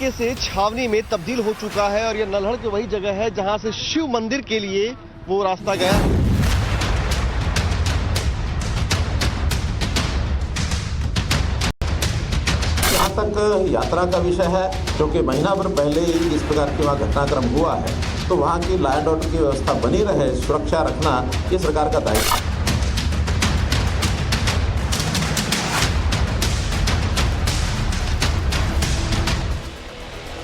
तरीके से छावनी में तब्दील हो चुका है और यह नल्हड़ की वही जगह है जहां से शिव मंदिर के लिए वो रास्ता गया। यहाँ तक यात्रा का विषय है, क्योंकि महीना भर पहले ही इस प्रकार की वहाँ घटनाक्रम हुआ है, तो वहाँ की लॉ एंड ऑर्डर की व्यवस्था बनी रहे, सुरक्षा रखना ये सरकार का दायित्व है।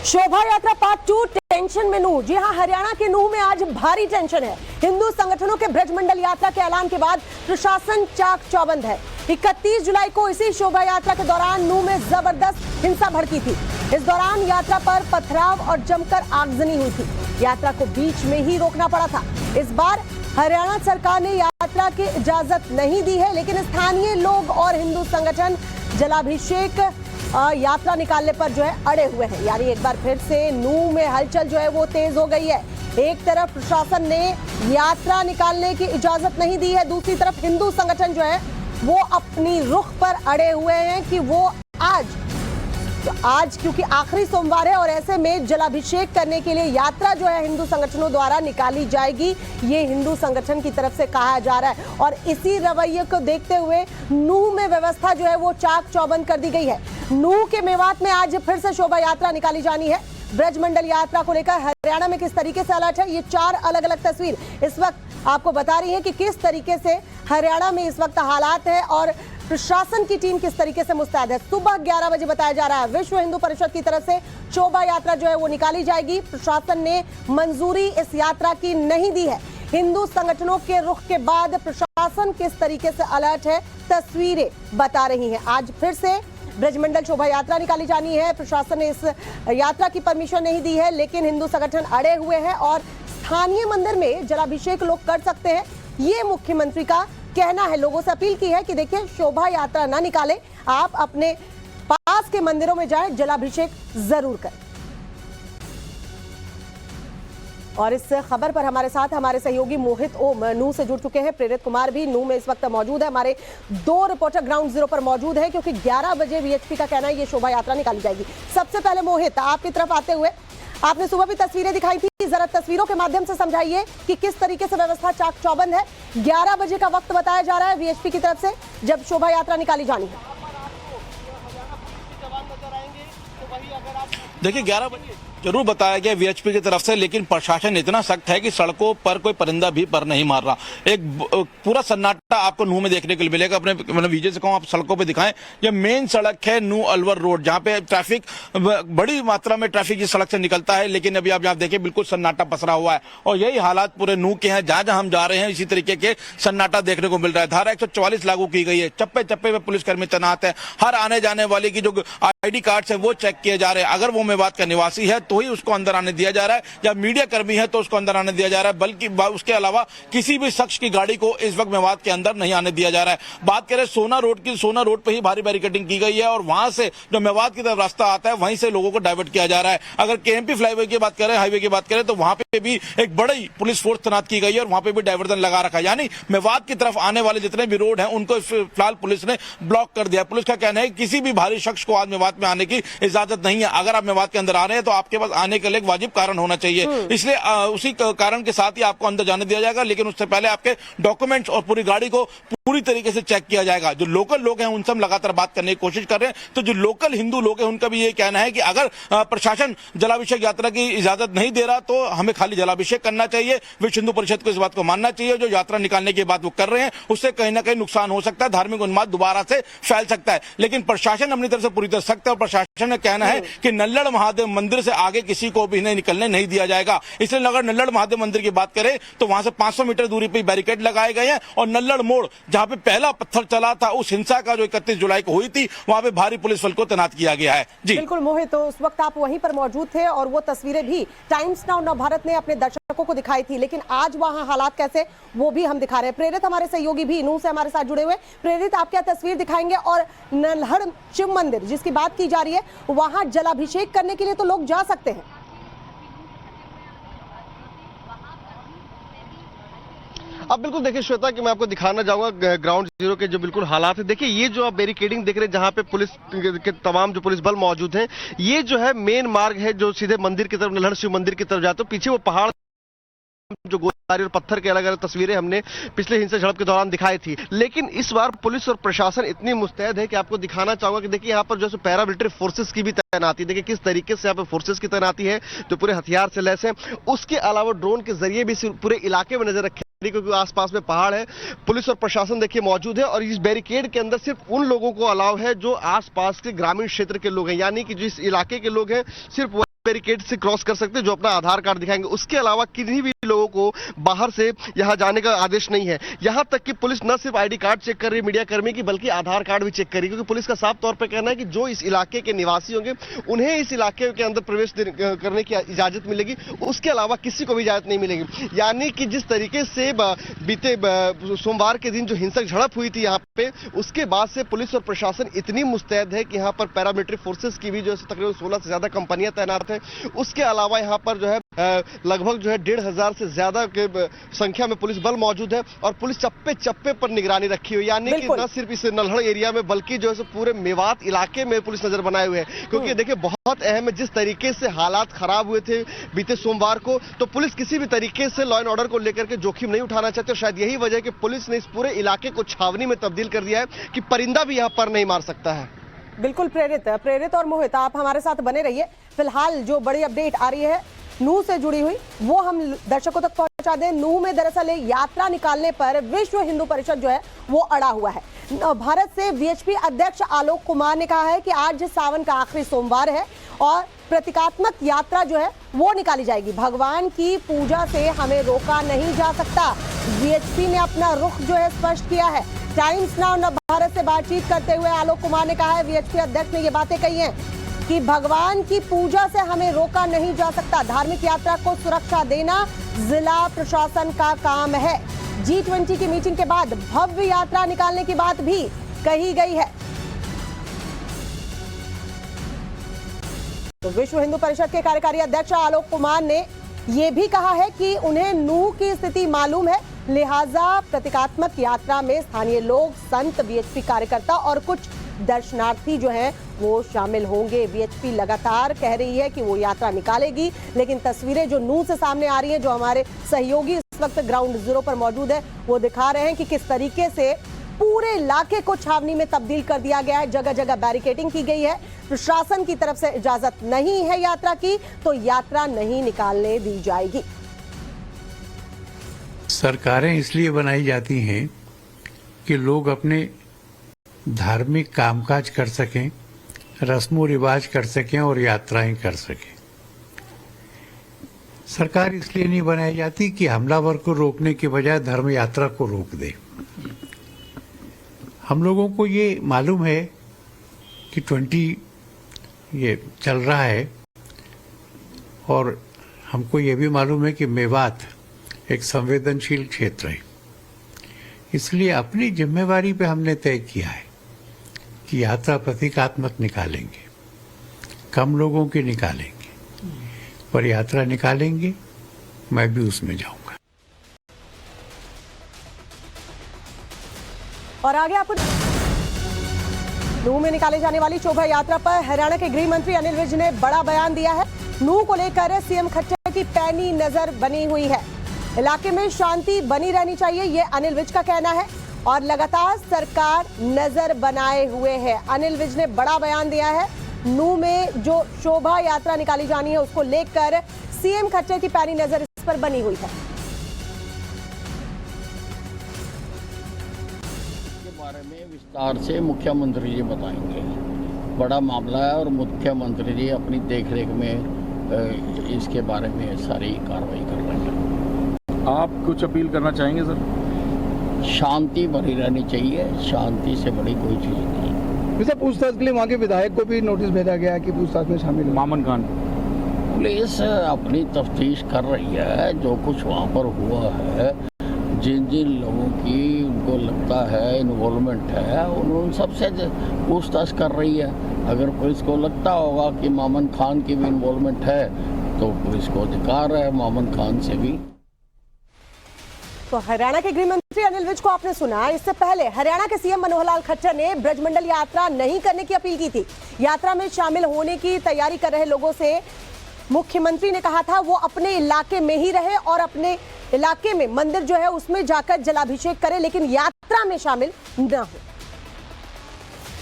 शोभा यात्रा पार्ट 2 टेंशन में नूह। जी हां, हरियाणा के नूह में आज भारी टेंशन है। हिंदू संगठनों के ब्रजमंडल यात्रा के ऐलान के बाद प्रशासन चाक चौबंद है। 31 जुलाई को इसी शोभा यात्रा के दौरान नूह में जबरदस्त हिंसा भड़की थी। इस दौरान यात्रा पर पथराव और जमकर आगजनी हुई थी। यात्रा को बीच में ही रोकना पड़ा था। इस बार हरियाणा सरकार ने यात्रा की इजाजत नहीं दी है, लेकिन स्थानीय लोग और हिंदू संगठन जलाभिषेक यात्रा निकालने पर जो है अड़े हुए हैं। यानी एक बार फिर से नूह में हलचल जो है वो तेज हो गई है। एक तरफ प्रशासन ने यात्रा निकालने की इजाजत नहीं दी है, दूसरी तरफ हिंदू संगठन जो है वो अपनी रुख पर अड़े हुए हैं कि वो आज क्योंकि आखिरी सोमवार है और ऐसे में जलाभिषेक करने के लिए यात्रा जो है हिंदू संगठनों द्वारा निकाली जाएगी, ये हिंदू संगठन की तरफ से कहा जा रहा है। और इसी रवैये को देखते हुए नूह में व्यवस्था जो है वो चाक चौबंद कर दी गई है। नूह के मेवात में आज फिर से शोभा यात्रा निकाली जानी है। ब्रजमंडल यात्रा को लेकर हरियाणा में किस तरीके से अलर्ट है, ये 4 अलग अलग तस्वीर इस वक्त आपको बता रही है कि किस तरीके से हरियाणा में इस वक्त हालात है और प्रशासन की टीम किस तरीके से मुस्तैद है। सुबह 11 बजे बताया जा रहा है विश्व हिंदू परिषद की तरफ से शोभा यात्रा जो है वो निकाली जाएगी। प्रशासन ने मंजूरी इस यात्रा की नहीं दी है। हिंदू संगठनों के रुख के बाद प्रशासन किस तरीके से अलर्ट है, तस्वीरें बता रही हैं। आज फिर से ब्रजमंडल शोभा यात्रा निकाली जानी है। प्रशासन ने इस यात्रा की परमिशन नहीं दी है, लेकिन हिंदू संगठन अड़े हुए हैं और स्थानीय मंदिर में जलाभिषेक लोग कर सकते हैं, ये मुख्यमंत्री का कहना है। लोगों से अपील की है कि देखिए शोभा यात्रा ना निकाले, आप अपने पास के मंदिरों में जाएं, जलाभिषेक जरूर करें। और इस खबर पर हमारे साथ हमारे सहयोगी मोहित ओम नूह से जुड़ चुके हैं। प्रेरित कुमार भी नूह में इस वक्त मौजूद है। हमारे 2 रिपोर्टर ग्राउंड जीरो पर मौजूद है, क्योंकि 11 बजे वीएचपी का कहना है ये शोभा यात्रा निकाली जाएगी। सबसे पहले मोहित, आपकी तरफ आते हुए, आपने सुबह भी तस्वीरें दिखाई थी, जरा तस्वीरों के माध्यम से समझाइए कि किस तरीके से व्यवस्था चाक चौबंद है। 11 बजे का वक्त बताया जा रहा है वीएचपी की तरफ से जब शोभा यात्रा निकाली जानी है। देखिए 11 बजे जरूर बताया गया वीएचपी की तरफ से, लेकिन प्रशासन इतना सख्त है कि सड़कों पर कोई परिंदा भी पर नहीं मार रहा। एक पूरा सन्नाटा आपको नूह में देखने के लिए मिलेगा। अपने मतलब विजय से कहूँ आप सड़कों पे दिखाएं, ये मेन सड़क है नूह अलवर रोड, जहाँ पे ट्रैफिक बड़ी मात्रा में ट्रैफिक इस सड़क से निकलता है, लेकिन अभी आप यहाँ देखिए बिल्कुल सन्नाटा पसरा हुआ है। और यही हालात पूरे नूह के हैं। जहां जहां हम जा रहे हैं इसी तरीके के सन्नाटा देखने को मिल रहा है। धारा 144 लागू की गई है, चप्पे चप्पे पे पुलिसकर्मी तैनात है। हर आने जाने वाले की जो आईडी कार्ड है वो चेक किए जा रहे हैं। अगर वो मेवात का निवासी है तो ही उसको अंदर आने दिया जा रहा है, या मीडिया कर्मी है तो उसको अंदर आने दिया जा रहा है, बल्कि उसके अलावा किसी भी शख्स की गाड़ी को इस वक्त मेवात के अंदर नहीं आने दिया जा रहा है। बात करें सोना रोड की, सोना रोड पे ही भारी बैरिकेडिंग की गई है और वहां से जो मेवात की तरफ रास्ता आता है वहीं से लोगों को डाइवर्ट किया जा रहा है। अगर केएमपी फ्लाईवे की बात करें, हाईवे की बात करें, तो वहां पे भी एक बड़ी पुलिस फोर्स तैनात की गई है और वहां पे भी डाइवर्जन लगा रखा है। यानी मेवात की तरफ आने वाले जितने भी रोड हैं उनको फिलहाल पुलिस ने ब्लॉक कर दिया। पुलिस का कहना है कि किसी भी भारी शख्स को आज मेवात में आने की इजाजत नहीं है। अगर आप मेवात के अंदर आ रहे हैं तो आपके पास आने के लिए वाजिब कारण होना चाहिए, इसलिए उसी कारण के साथ ही आपको अंदर जाने दिया जाएगा, लेकिन उससे पहले आपके डॉक्यूमेंट्स और पूरी गाड़ी को पूरी तरीके से चेक किया जाएगा। जो लोकल लोग हैं उनसे हम लगातार बात करने की कोशिश कर रहे हैं, तो जो लोकल हिंदू लोग हैं उनका भी ये कहना है कि अगर प्रशासन जलाभिषेक यात्रा की इजाजत नहीं दे रहा तो हमें खाली जलाभिषेक करना चाहिए। विश्व हिंदू परिषद को इस बात को मानना चाहिए। जो यात्रा निकालने की बात वो कर रहे हैं उससे कहीं ना कहीं नुकसान हो सकता है, धार्मिक उन्माद दोबारा से फैल सकता है। लेकिन प्रशासन अपनी तरफ से पूरी तरह सख्त है और प्रशासन का कहना है कि नल्लड़ महादेव मंदिर से आगे किसी को भी निकलने नहीं दिया जाएगा। इसलिए अगर नल्लड़ महादेव मंदिर की बात करें तो वहां से 500 मीटर दूरी पर बैरिकेड लगाए गए हैं और नल्लड़ मोड़ जहां पे पहला पत्थर चला था उस हिंसा का जो 31 जुलाई को हुई थी वहां पे भारी पुलिस बल को तैनात किया गया है। जी बिल्कुल मोहित, तो उस वक्त आप वहीं पर मौजूद थे और वो तस्वीरें भी टाइम्स नाउ नवभारत ने अपने दर्शकों को दिखाई थी, लेकिन आज वहां हालात कैसे वो भी हम दिखा रहे हैं। प्रेरित हमारे सहयोगी भी नूह से हमारे साथ जुड़े हुए। प्रेरित, आप क्या तस्वीर दिखाएंगे? और नल्हड़ शिव मंदिर जिसकी बात की जा रही है वहां जलाभिषेक करने के लिए तो लोग जा सकते हैं। अब अब बिल्कुल देखिए श्वेता कि मैं आपको दिखाना चाहूंगा ग्राउंड जीरो के जो बिल्कुल हालात है। देखिए ये जो आप बैरिकेडिंग देख रहे हैं जहां पे पुलिस के तमाम जो पुलिस बल मौजूद हैं, ये जो है मेन मार्ग है जो सीधे मंदिर की तरफ, नल्हड़ शिव मंदिर की तरफ जाते हो। पीछे वो पहाड़ जो गोलीबारी और पत्थर के अलग अलग तस्वीरें हमने पिछले हिंसा झड़प के दौरान दिखाई थी, लेकिन इस बार पुलिस और प्रशासन इतनी मुस्तैद है कि आपको दिखाना चाहूंगा कि देखिए यहाँ पर जो पैरामिलिट्री फोर्सेस की भी तैनाती, देखिए किस तरीके से यहाँ पर फोर्सेस की तैनाती है जो पूरे हथियार से लैस है। उसके अलावा ड्रोन के जरिए भी पूरे इलाके में नजर रखे, क्योंकि आसपास में पहाड़ है। पुलिस और प्रशासन देखिए मौजूद है और इस बैरिकेड के अंदर सिर्फ उन लोगों को अलाउ है जो आसपास के ग्रामीण क्षेत्र के लोग हैं, यानी कि जिस इलाके के लोग हैं सिर्फ बैरिकेड से क्रॉस कर सकते हैं जो अपना आधार कार्ड दिखाएंगे। उसके अलावा किसी भी लोगों को बाहर से यहां जाने का आदेश नहीं है। यहां तक कि पुलिस न सिर्फ आईडी कार्ड चेक कर रही है मीडिया कर्मी की, बल्कि आधार कार्ड भी चेक कर रही है, क्योंकि पुलिस का साफ तौर पर कहना है कि जो इस इलाके के निवासी होंगे उन्हें इस इलाके के अंदर प्रवेश करने की इजाजत मिलेगी, उसके अलावा किसी को भी इजाजत नहीं मिलेगी। यानी कि जिस तरीके से बीते सोमवार के दिन जो हिंसक झड़प हुई थी यहाँ पे, उसके बाद से पुलिस और प्रशासन इतनी मुस्तैद है कि यहाँ पर पैरामिलिट्री फोर्सेस की भी जो है तकरीबन 16 से ज्यादा कंपनियां तैनात है। उसके अलावा यहाँ पर जो है लगभग जो है 1500 से ज्यादा के संख्या में पुलिस बल मौजूद है और पुलिस चप्पे चप्पे पर निगरानी रखी हुई, यानी कि न सिर्फ इस नल्हड़ एरिया में बल्कि जो है पूरे मेवात इलाके में पुलिस नजर बनाए हुए है। क्योंकि देखिए बहुत अहम है, जिस तरीके से हालात खराब हुए थे बीते सोमवार को, तो पुलिस किसी भी तरीके से लॉ एंड ऑर्डर को लेकर के जोखिम नहीं उठाना चाहते और शायद यही वजह है कि पुलिस ने इस पूरे इलाके को छावनी में तब्दील कर दिया है कि परिंदा भी यहाँ पर नहीं मार सकता है। बिल्कुल प्रेरित और मोहित, आप हमारे साथ बने रहिए। फिलहाल जो बड़ी अपडेट आ रही है नूह से जुड़ी हुई वो हम दर्शकों तक पहुंचा दें। नूह में दरअसल यात्रा निकालने पर विश्व हिंदू परिषद जो है वो अड़ा हुआ है। भारत से वीएचपी अध्यक्ष आलोक कुमार ने कहा है कि आज सावन का आखिरी सोमवार है और प्रतीकात्मक यात्रा जो है वो निकाली जाएगी। भगवान की पूजा से हमें रोका नहीं जा सकता। वीएचपी ने अपना रुख जो है स्पष्ट किया है। टाइम्स नाउ भारत से बातचीत करते हुए आलोक कुमार ने कहा है, वीएचपी अध्यक्ष ने ये बातें कही हैं कि भगवान की पूजा से हमें रोका नहीं जा सकता। धार्मिक यात्रा को सुरक्षा देना जिला प्रशासन का काम है। G20 की मीटिंग के बाद भव्य यात्रा निकालने की बात भी कही गई है। तो विश्व हिंदू परिषद के कार्यकारी अध्यक्ष आलोक कुमार ने यह भी कहा है कि उन्हें नूह की स्थिति मालूम है, लिहाजा प्रतीकात्मक यात्रा में स्थानीय लोग, संत, वीएचपी कार्यकर्ता और कुछ दर्शनार्थी जो हैं वो शामिल होंगे। वीएचपी लगातार कह रही है कि वो यात्रा निकालेगी, लेकिन तस्वीरें जो नूह से सामने आ रही हैं, जो हमारे सहयोगी इस वक्त ग्राउंड जीरो पर मौजूद है, वो दिखा रहे हैं कि किस तरीके से पूरे इलाके को छावनी में तब्दील कर दिया गया है। जगह जगह बैरिकेडिंग की गई है। प्रशासन की तरफ से इजाजत नहीं है यात्रा की, तो यात्रा नहीं निकालने दी जाएगी। सरकारें इसलिए बनाई जाती हैं कि लोग अपने धार्मिक कामकाज कर सकें, रस्मों रिवाज कर सकें और यात्राएं कर सकें। सरकार इसलिए नहीं बनाई जाती कि हमलावर को रोकने के बजाय धर्म यात्रा को रोक दे। हम लोगों को ये मालूम है कि 20 ये चल रहा है और हमको ये भी मालूम है कि मेवात एक संवेदनशील क्षेत्र है। इसलिए अपनी जिम्मेवारी पे हमने तय किया है कि यात्रा प्रतीकात्मक निकालेंगे, कम लोगों की निकालेंगे, पर यात्रा निकालेंगे। मैं भी उसमें जाऊंगा। और आगे आपको नूह में निकाली जाने वाली शोभा यात्रा पर हरियाणा के गृह मंत्री अनिल विज ने बड़ा बयान दिया है। नूह को लेकर सीएम खट्टर की पैनी नजर बनी हुई है। इलाके में शांति बनी रहनी चाहिए, ये अनिल विज का कहना है और लगातार सरकार नजर बनाए हुए है। अनिल विज ने बड़ा बयान दिया है। नूह में जो शोभा यात्रा निकाली जानी है उसको लेकर सीएम खट्टर की पैनी नजर इस पर बनी हुई है। इसके बारे में विस्तार से मुख्यमंत्री जी बताएंगे। बड़ा मामला है और मुख्यमंत्री जी अपनी देखरेख में इसके बारे में सारी कार्रवाई कर रहे हैं। आप कुछ अपील करना चाहेंगे सर? शांति बनी रहनी चाहिए, शांति से बड़ी कोई चीज नहीं। वैसे पूछताछ के लिए वहाँ के विधायक को भी नोटिस भेजा गया है कि पूछताछ में शामिल हो। मामन खान पुलिस अपनी तफ्तीश कर रही है। जो कुछ वहाँ पर हुआ है, जिन जिन लोगों की उनको लगता है इन्वॉल्वमेंट है, उन सबसे पूछताछ कर रही है। अगर पुलिस को लगता होगा कि मामन खान की भी इन्वॉल्वमेंट है तो पुलिस को अधिकार है मामन खान से भी। तो हरियाणा के गृह मंत्री अनिल विज को आपने सुना। इससे पहले हरियाणा के सीएम मनोहर लाल खट्टर ने ब्रजमंडल यात्रा नहीं करने की अपील की थी। यात्रा में शामिल होने की तैयारी कर रहे लोगों से मुख्यमंत्री ने कहा था वो अपने इलाके में ही रहे और अपने इलाके में मंदिर जो है उसमें जाकर जलाभिषेक करे, लेकिन यात्रा में शामिल न हो।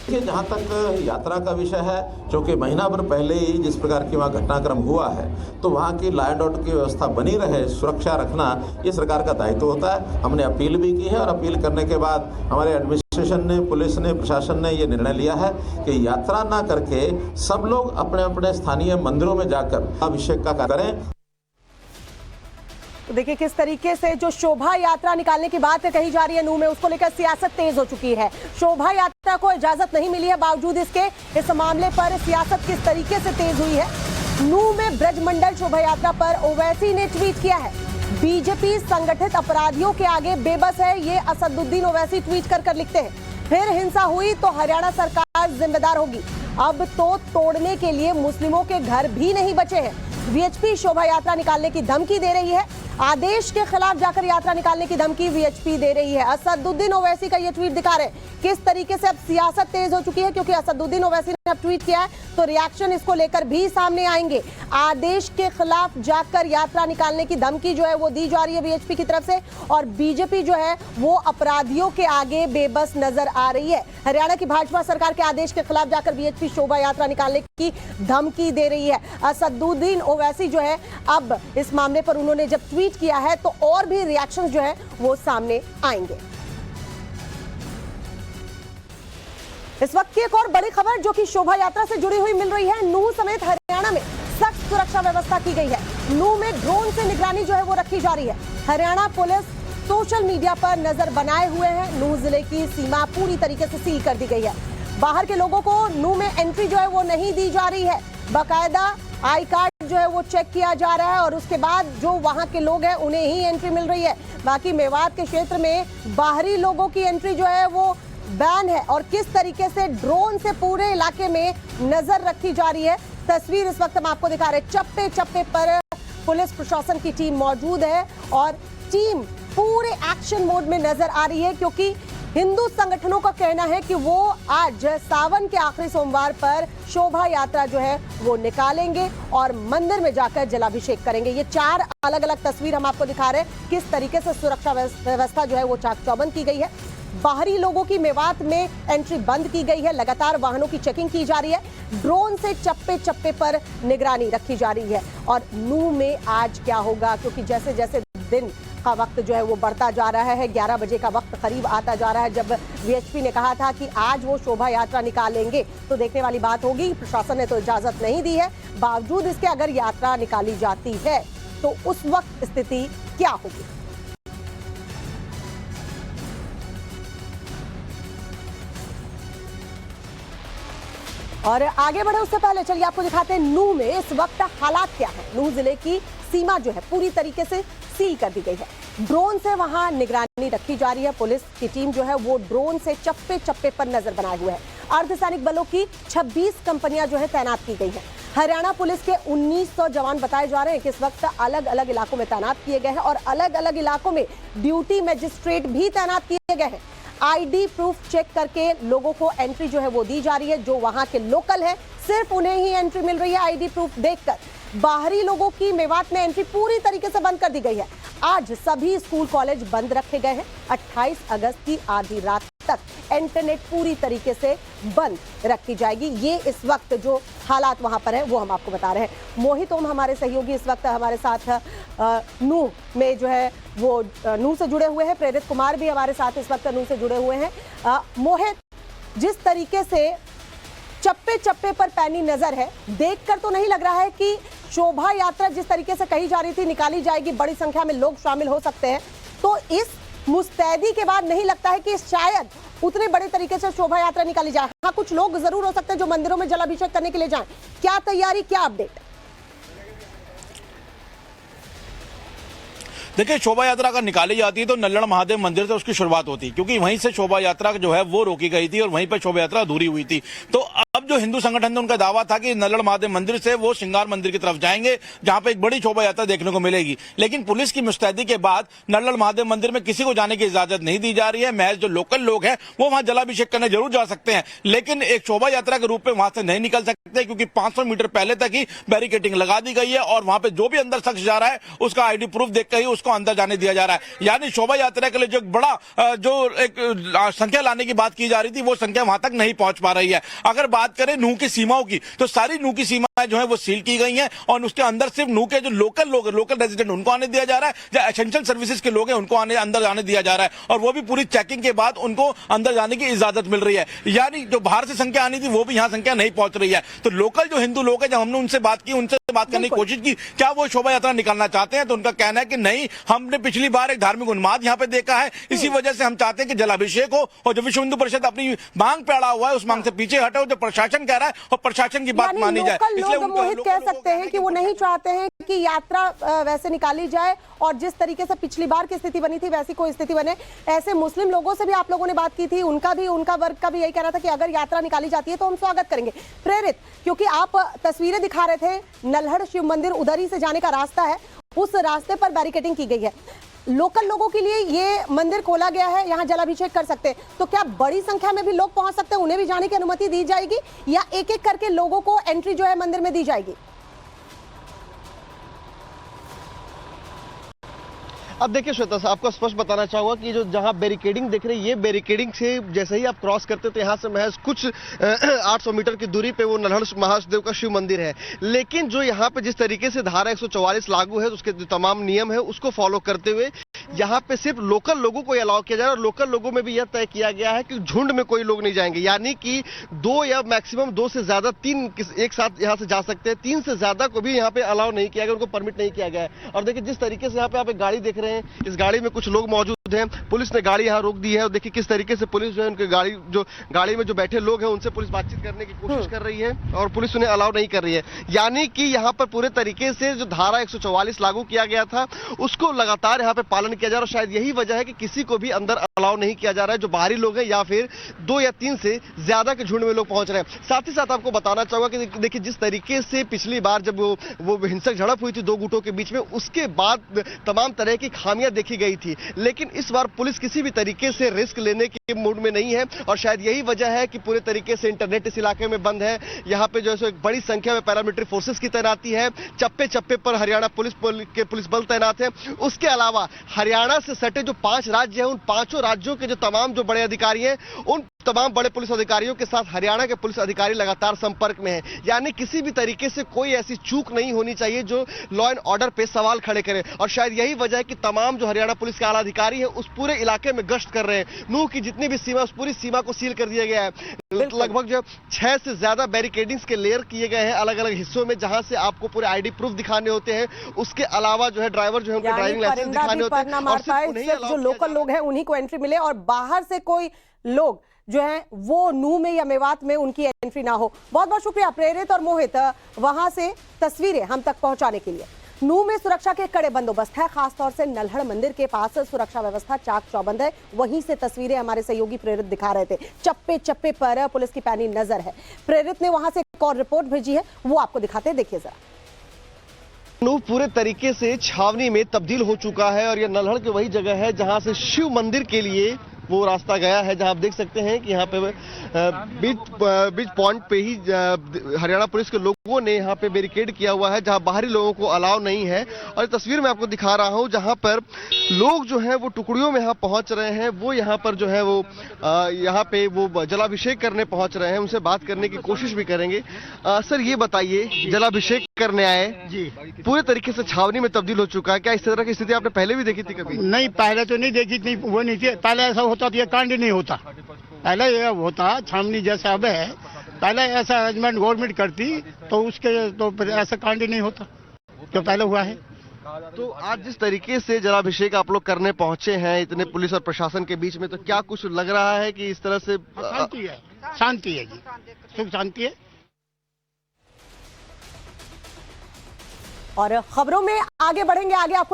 जहाँ तक यात्रा का विषय है, क्योंकि महीना भर पहले ही जिस प्रकार की वहाँ घटनाक्रम हुआ है, तो वहाँ की लॉ एंड ऑर्डर की व्यवस्था बनी रहे, सुरक्षा रखना ये सरकार का दायित्व होता है। हमने अपील भी की है और अपील करने के बाद हमारे एडमिनिस्ट्रेशन ने, पुलिस ने, प्रशासन ने ये निर्णय लिया है कि यात्रा ना करके सब लोग अपने अपने स्थानीय मंदिरों में जाकर अभिषेक का कार्य करें। तो देखिए किस तरीके से जो शोभा यात्रा निकालने की बात कही जा रही है नूह में, उसको लेकर सियासत तेज हो चुकी है। शोभा यात्रा को इजाजत नहीं मिली है, बावजूद इसके इस मामले पर सियासत किस तरीके से तेज हुई है। नूह में ब्रजमंडल शोभा यात्रा पर ओवैसी ने ट्वीट किया है, बीजेपी संगठित अपराधियों के आगे बेबस है, ये असदुद्दीन ओवैसी ट्वीट कर लिखते हैं। फिर हिंसा हुई तो हरियाणा सरकार जिम्मेदार होगी, अब तो तोड़ने के लिए मुस्लिमों के घर भी नहीं बचे हैं। वीएचपी शोभा यात्रा निकालने की धमकी दे रही है, आदेश के खिलाफ जाकर यात्रा निकालने की धमकी वीएचपी दे रही है। असदुद्दीन ओवैसी का ये ट्वीट दिखा रहे हैं किस तरीके से अब सियासत तेज हो चुकी है, क्योंकि असदुद्दीन ओवैसी ने अब ट्वीट किया है तो रिएक्शन इसको लेकर भी सामने आएंगे। आदेश के खिलाफ जाकर यात्रा निकालने की धमकी जो है वो दी जा रही है वीएचपी की तरफ से, और बीजेपी जो है वो अपराधियों के आगे बेबस नजर आ रही है। हरियाणा की भाजपा सरकार के आदेश के खिलाफ जाकर वीएचपी शोभा यात्रा निकालने की धमकी दे रही है। असदुद्दीन ओवैसी जो है अब इस मामले पर उन्होंने जब ट्वीट किया है तो और भी रिएक्शन जो है वो सामने आएंगे। इस वक्त की एक और बड़ी खबर जो कि शोभा यात्रा से जुड़ी हुई मिल रही है। नूह समेत हरियाणा में सख्त सुरक्षा व्यवस्था की गई है। नूह में ड्रोन से निगरानी जो है वो रखी जा रही है। हरियाणा पुलिस सोशल मीडिया पर नजर बनाए हुए है। नूह जिले की सीमा पूरी तरीके से सील कर दी गई है। बाहर के लोगों को नूह में एंट्री जो है वो नहीं दी जा रही है। बाकायदा आई कार्ड जो है वो चेक किया जा रहा है और उसके बाद जो वहां के लोग हैं उन्हें ही एंट्री मिल रही है। बाकी मेवात के क्षेत्र में बाहरी लोगों की एंट्री जो है वो बैन है। और किस तरीके से ड्रोन से पूरे इलाके में नजर रखी जा रही है, तस्वीर इस वक्त हम आपको दिखा रहे हैं। चप्पे चप्पे पर पुलिस प्रशासन की टीम मौजूद है और टीम पूरे एक्शन मोड में नजर आ रही है, क्योंकि हिंदू संगठनों का कहना है कि वो आज सावन के आखिरी सोमवार पर शोभा यात्रा जो है वो निकालेंगे और मंदिर में जाकर जलाभिषेक करेंगे। ये 4 अलग अलग तस्वीर हम आपको दिखा रहे हैं किस तरीके से सुरक्षा व्यवस्था जो है वो चाक चौबंद की गई है। बाहरी लोगों की मेवात में एंट्री बंद की गई है, लगातार वाहनों की चेकिंग की जा रही है, ड्रोन से चप्पे चप्पे पर निगरानी रखी जा रही है। और नूह में आज क्या होगा, क्योंकि जैसे जैसे दिन का वक्त जो है वो बढ़ता जा रहा है, 11 बजे का वक्त करीब आता जा रहा है। जब वीएचपी ने कहा था कि आज वो शोभा यात्रा निकालेंगे तो देखने वाली बात होगी। प्रशासन ने तो इजाजत नहीं दी है, बावजूद इसके अगर यात्रा निकाली जाती है तो उस वक्त स्थिति क्या होगी। और आगे बढ़े उससे पहले चलिए आपको दिखाते हैं नूह में इस वक्त हालात क्या है। नूह जिले की सीमा जो है पूरी तरीके से सील कर दी गई है। ड्रोन से वहां निगरानी रखी जा रही है। पुलिस की टीम जो है वो ड्रोन से चप्पे चप्पे पर नजर बनाए हुए है। अर्धसैनिक बलों की 26 कंपनियां जो है तैनात की गई है। हरियाणा पुलिस के 1900 जवान बताए जा रहे हैं कि इस वक्त अलग अलग इलाकों में तैनात किए गए हैं और अलग अलग इलाकों में ड्यूटी मजिस्ट्रेट भी तैनात किए गए हैं। आईडी प्रूफ चेक करके लोगों को एंट्री जो है वो दी जा रही है। जो वहां के लोकल है सिर्फ उन्हें ही एंट्री मिल रही है आईडी प्रूफ देखकर। बाहरी लोगों की मेवात में एंट्री पूरी तरीके से बंद कर दी गई है। आज सभी स्कूल कॉलेज बंद रखे गए हैं। 28 अगस्त की आधी रात तक इंटरनेट पूरी तरीके से बंद रखी जाएगी। ये इस वक्त जो हालात वहां पर है वो हम आपको बता रहे हैं। मोहित ओम हमारे सहयोगी इस वक्त हमारे साथ नूह में जो है वो नूह से जुड़े हुए हैं। प्रेरित कुमार भी हमारे साथ इस वक्त नूह से जुड़े हुए हैं। मोहित, जिस तरीके से चप्पे चप्पे पर पैनी नजर है, देखकर तो नहीं लग रहा है कि शोभा यात्रा जिस तरीके से कही जा रही थी निकाली जाएगी, बड़ी संख्या में लोग शामिल हो सकते हैं, तो इस मुस्तैदी के बाद नहीं लगता है कि शायद उतने बड़े तरीके से शोभा यात्रा निकाली जाए। हाँ, कुछ लोग जरूर हो सकते हैं जो मंदिरों में जलाभिषेक करने के लिए जाएं। क्या तैयारी, क्या अपडेट? देखिए, शोभा यात्रा अगर निकाली जाती है तो नल्लड़ महादेव मंदिर से उसकी शुरुआत होती, क्योंकि वहीं से शोभा यात्रा जो है वो रोकी गई थी और वहीं पर शोभा यात्रा अधूरी हुई थी। तो अब जो जो हिंदू संगठन ने उनका दावा था कि नल्लड़ महादेव मंदिर से वो श्रृंगार मंदिर की तरफ जाएंगे, जहां पे एक बड़ी शोभा यात्रा देखने को मिलेगी। लेकिन पुलिस की मुस्तैदी के बाद नल्लड़ महादेव मंदिर में किसी को जाने की इजाजत नहीं दी जा रही है। महज जो लोकल लोग हैं वो वहां जलाभिषेक करने जरूर जा सकते हैं, लेकिन एक शोभा यात्रा के रूप में वहां से नहीं निकल सकते, क्योंकि 500 मीटर पहले तक ही बैरिकेडिंग लगा दी गई है और वहां पे जो भी अंदर शख्स जा रहा है उसका आईडी प्रूफ देखकर ही उसको अंदर जाने दिया जा रहा है। यानी शोभा यात्रा के लिए जो बड़ा जो एक संख्या लाने की बात की जा रही थी वो संख्या वहां तक नहीं पहुंच पा रही है। अगर बात करें नूह की सीमाओं की, तो सारी नूह की सीमाएं जो है वो सील की गई हैं और उसके अंदर सिर्फ नूह के जो लोकल लोग, लोकल रेजिडेंट, उनको आने दिया जा रहा है, जो एसेंशियल सर्विसेज के लोग हैं उनको अंदर जाने दिया जा रहा है और वो भी पूरी चेकिंग के बाद उनको अंदर जाने की इजाजत मिल रही है। यानी जो बाहर से संख्या आनी थी वो भी यहां संख्या नहीं पहुंच रही है। तो लोकल जो हिंदू लोग हैं, जब हमने उनसे बात की, उनसे बात करने की कोशिश की क्या वो शोभा यात्रा निकालना चाहते हैं, तो उनका कहना है कि नहीं, हमने पिछली बार एक धार्मिक उन्माद यहां पे देखा है, इसी वजह से हम चाहते हैं कि जलाभिषेक हो और जो विश्व हिंदू परिषद अपनी मांग पे अड़ा हुआ है उस मांग से पीछे हटे, जो प्रशासन कह रहा है और प्रशासन की बात मानी जाए। लोग मोहित कह सकते हैं कि वो नहीं चाहते हैं कि यात्रा वैसे निकाली जाए और जिस तरीके से पिछली बार की स्थिति बनी थी वैसी कोई स्थिति बने। ऐसे मुस्लिम लोगों से भी आप लोगों ने बात की थी, उनका वर्ग का भी यही कहना था कि अगर यात्रा निकाली जाती है तो हम स्वागत करेंगे। प्रेरित, क्योंकि आप तस्वीरें दिखा रहे थे, नल्हड़ शिव मंदिर उधर ही से जाने का रास्ता है, उस रास्ते पर बैरिकेडिंग की गई है। लोकल लोगों के लिए ये मंदिर खोला गया है, यहाँ जलाभिषेक कर सकते हैं, तो क्या बड़ी संख्या में भी लोग पहुंच सकते हैं, उन्हें भी जाने की अनुमति दी जाएगी या एक एक करके लोगों को एंट्री जो है मंदिर में दी जाएगी? अब देखिए श्वेता, आपको स्पष्ट बताना चाहूंगा कि जो जहां बैरिकेडिंग देख रहे हैं, ये बैरिकेडिंग से जैसे ही आप क्रॉस करते तो यहां से महज कुछ 800 मीटर की दूरी पे वो नल्हड़ महादेव का शिव मंदिर है। लेकिन जो यहां पे जिस तरीके से धारा 144 लागू है, तो उसके जो तमाम नियम है उसको फॉलो करते हुए यहाँ पे सिर्फ लोकल लोगों को अलाउ किया जा रहा है और लोकल लोगों में भी यह तय किया गया है कि झुंड में कोई लोग नहीं जाएंगे, यानी कि 2 या मैक्सिमम 2 से ज्यादा 3 एक साथ यहाँ से जा सकते हैं। 3 से ज्यादा को भी यहाँ पे अलाउ नहीं किया गया, उनको परमिट नहीं किया गया है। और देखिए जिस तरीके से यहाँ पे आप एक गाड़ी देख रहे हैं, इस गाड़ी में कुछ लोग मौजूद हैं, पुलिस ने गाड़ी यहाँ रोक दी है और देखिए किस तरीके से पुलिस जो है उनकी गाड़ी में जो बैठे लोग हैं उनसे पुलिस बातचीत करने की कोशिश कर रही है और पुलिस उन्हें अलाउ नहीं कर रही है। यानी कि यहाँ पर पूरे तरीके से जो धारा 144 लागू किया गया था उसको लगातार यहाँ पे पालन किया जा रहा है। शायद यही वजह है कि किसी को भी अंदर अलाउ नहीं किया जा रहा है, जो बाहरी लोग हैं या फिर 2 या 3 से ज्यादा के झुंड में लोग पहुंच रहे हैं। साथ ही साथ आपको बताना चाहूंगा कि देखिए जिस तरीके से पिछली बार जब वो हिंसक झड़प हुई थी 2 गुटों के बीच में, उसके बाद तमाम तरह की खामियां देखी गई थी, लेकिन इस बार पुलिस किसी भी तरीके से रिस्क लेने के मूड में नहीं है और शायद यही वजह है कि पूरे तरीके से इंटरनेट इस इलाके में बंद है। यहाँ पे जो है एक बड़ी संख्या में पैरामिलिट्री फोर्सेस की तैनाती है, चप्पे चप्पे पर हरियाणा पुलिस बल तैनात है। उसके अलावा हरियाणा से सटे जो 5 राज्य हैं, उन 5 राज्यों के जो तमाम जो बड़े अधिकारी हैं, उन तमाम बड़े पुलिस अधिकारियों के साथ हरियाणा के पुलिस अधिकारी लगातार संपर्क में हैं। यानी किसी भी तरीके से कोई ऐसी चूक नहीं होनी चाहिए जो लॉ एंड ऑर्डर पे सवाल खड़े करे और शायद यही वजह है कि तमाम जो हरियाणा पुलिस के आला अधिकारी हैं उस पूरे इलाके में गश्त कर रहे हैं। नूह की जितनी भी सीमा, उस पूरी सीमा को सील कर दिया गया है। लगभग जो 6 से ज्यादा बैरिकेडिंग्स के लेयर किए गए हैं अलग अलग हिस्सों में, जहां से आपको पूरे आईडी प्रूफ दिखाने होते हैं। उसके अलावा जो है ड्राइवर जो है उनके ड्राइविंग लाइसेंस दिखाने होते हैं और सिर्फ जो लोकल लोग हैं उन्हीं को एंट्री मिले और बाहर से कोई लोग जो है वो नूह में या मेवात में उनकी एंट्री ना हो। बहुत बहुत शुक्रिया प्रेरित और मोहित वहां से तस्वीरें हम तक पहुंचाने के लिए। नूह में सुरक्षा के कड़े बंदोबस्त है, खासतौर से नल्हड़ मंदिर के पास सुरक्षा व्यवस्था चाक चौबंद है। वहीं से तस्वीरें हमारे सहयोगी प्रेरित दिखा रहे थे, चप्पे चप्पे पर पुलिस की पैनी नजर है। प्रेरित ने वहां से एक और रिपोर्ट भेजी है, वो आपको दिखाते हैं, देखिए जरा। नूह पूरे तरीके से छावनी में तब्दील हो चुका है और यह नल्हड़ की वही जगह है जहां से शिव मंदिर के लिए वो रास्ता गया है, जहां आप देख सकते हैं कि यहाँ पे बीच पॉइंट पे ही हरियाणा पुलिस के लोगों ने यहाँ पे बैरिकेड किया हुआ है, जहां बाहरी लोगों को अलाउ नहीं है। और ये तस्वीर मैं आपको दिखा रहा हूं जहां पर लोग जो है वो टुकड़ियों में यहाँ पहुंच रहे हैं, वो यहाँ पर जो है वो यहाँ पे वो जलाभिषेक करने पहुंच रहे हैं। उनसे बात करने की कोशिश भी करेंगे। सर ये बताइए, जलाभिषेक करने आए जी, पूरे तरीके से छावनी में तब्दील हो चुका है, क्या इस तरह की स्थिति आपने पहले भी देखी थी कभी? नहीं, पहले तो नहीं देखी थी, वो नहीं थी। पहले ऐसा होता तो ये कांड नहीं होता, पहले ये होता छावनी जैसा अब है। पहले ऐसा अरेंजमेंट गवर्नमेंट करती तो उसके तो फिर ऐसा कांड नहीं होता जो पहले हुआ है। तो आज जिस तरीके से जलाभिषेक आप लोग करने पहुंचे हैं इतने पुलिस और प्रशासन के बीच में, तो क्या कुछ लग रहा है कि इस तरह से शांति है? शांति है जी, सुख शांति है। और खबरों में आगे बढ़ेंगे, आगे आपको